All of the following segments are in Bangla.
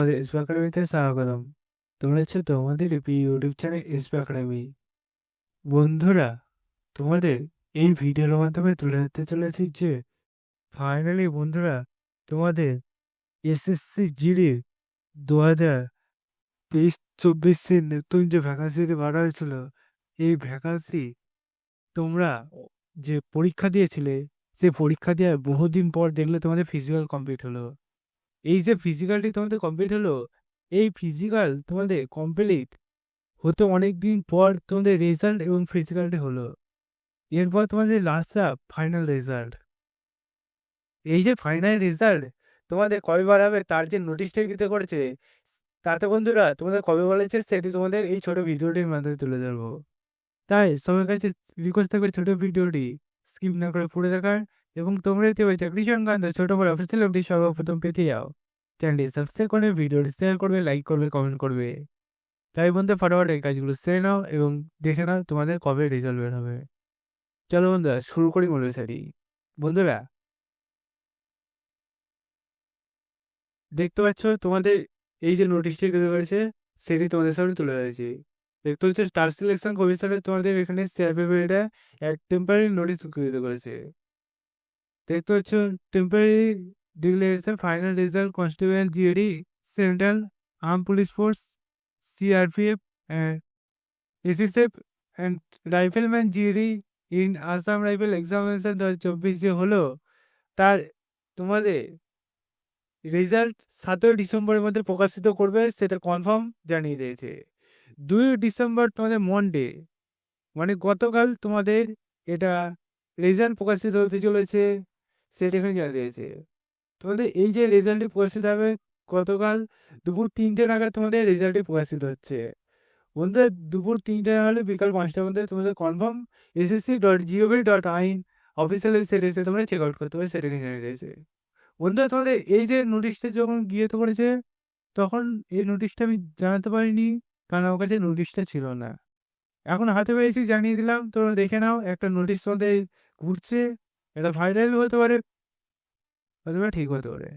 আমাদের ইসবা একাডেমিতে স্বাগতম। তোমরা হচ্ছে তোমাদের ইউটিউব চ্যানেল ইসবা একাডেমি। বন্ধুরা, তোমাদের এই ভিডিওর মাধ্যমে তুলে ধরতে চলেছি যে ফাইনালি বন্ধুরা, তোমাদের এসএসসি জিডি 2023-24 নতুন যে ভ্যাকান্সিটি বাড়া হয়েছিল, এই ভ্যাকান্সি তোমরা যে পরীক্ষা দিয়েছিলে, সে পরীক্ষা দেওয়ার বহুদিন পর দেখলে তোমাদের ফিজিক্যাল কমপ্লিট হলো। এই যে ফিজিক্যালটি তোমাদের কমপ্লিট হলো, এই ফিজিক্যাল তোমাদের কমপ্লিট হতে অনেক দিন পর তোমাদের রেজাল্ট এবং ফিজিক্যালটি হলো। এরপর তোমাদের লাস্ট ফাইনাল রেজাল্ট। এই যে ফাইনাল রেজাল্ট তোমাদের কবে বার হবে তার যে নোটিশটা দিতে করেছে, তাতে বন্ধুরা তোমাদের কবে বলেছে সেটি তোমাদের এই ছোট ভিডিওটির মাধ্যমে তুলে ধরবো। তাই সবার কাছে রিকোয়েস্ট থাকবে ছোট ভিডিওটি স্কিপ না করে পড়ে দেখার, এবং তোমরা যদি ওই চাকরি সংক্রান্ত ছোট বড় অফিসিয়াল আপডেট সর্বপ্রথম পেতে যাও, চ্যানেলটি সাবস্ক্রাইব করবে, ভিডিওটি শেয়ার করবে, লাইক করবে, কমেন্ট করবে। তাই বন্ধু ফটাফট এই কাজগুলো সেরে নাও এবং দেখে নাও তোমাদের কবে রেজাল্ট বের হবে। চলো বন্ধুরা শুরু করি মূল বিষয়টি। বন্ধুরা, দেখতে পাচ্ছ তোমাদের এই যে নোটিশটি তৈরি করেছে সেটি তোমাদের সামনে তুলে ধরেছি। দেখতে হচ্ছে স্টার সিলেকশন কমিশনের তোমাদের এখানে শেয়ার পেপারটা এক টেম্পারারি নোটিশ তৈরি করেছে। দেখতে হচ্ছে temporary declaration final result constable GAD central arm police force CRPF SSF and rifleman GD in Assam rifle examination 2024 যে হলো, তার তোমাদের রেজাল্ট 7 ডিসেম্বরের মধ্যে প্রকাশিত করবে, সেটা কনফার্ম জানিয়ে দিয়েছে। 2 ডিসেম্বর তোমাদের মনডে, মানে গতকাল তোমাদের এটা রেজাল্ট প্রকাশিত হতে চলেছে, সেটা এখানে জানিয়ে দিয়েছে। তোমাদের এই যে রেজাল্টটি প্রকাশিত হবে গতকাল দুপুর 3টে নাগাদ তোমাদের রেজাল্টটি প্রকাশিত হচ্ছে। বন্ধুরা, দুপুর 3টে না হলে বিকাল 5টার মধ্যে তোমাদের কনফার্ম ssc.gov.in অফিসিয়াল ওয়েবসাইট এসে তোমরা চেক আউট করতে পারবে, সেটা জানিয়ে দিয়েছে। বন্ধুরা, তোমাদের এই যে নোটিশটা যখন গিয়ে তো করেছে, তখন এই নোটিশটা আমি জানাতে পারিনি, কারণ আমার কাছে নোটিশটা ছিল না। এখন হাতে পেয়েছি, জানিয়ে দিলাম। তোমরা দেখে নাও, একটা নোটিশ তোমাদের ঘুরছে, এটা ভাইরাল হতে পারে, অথবা ঠিক হতে পারে।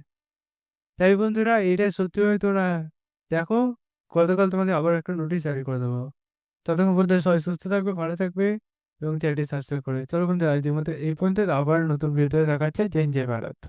তাই বন্ধুরা, এটা সত্যিভাবে তোমরা দেখো, গতকাল তোমাদের আবার একটা নোটিশ জারি করে দেবো। ততক্ষণ পর্যন্ত সবাই সুস্থ থাকবে, ভালো থাকবে এবং চ্যানেলটি সাবস্ক্রাইব করে। চলো বন্ধুরা, আজকের মতো এই পর্যন্ত, আবার নতুন ভিডিও দেখাচ্ছে। জয় জয় ভারত।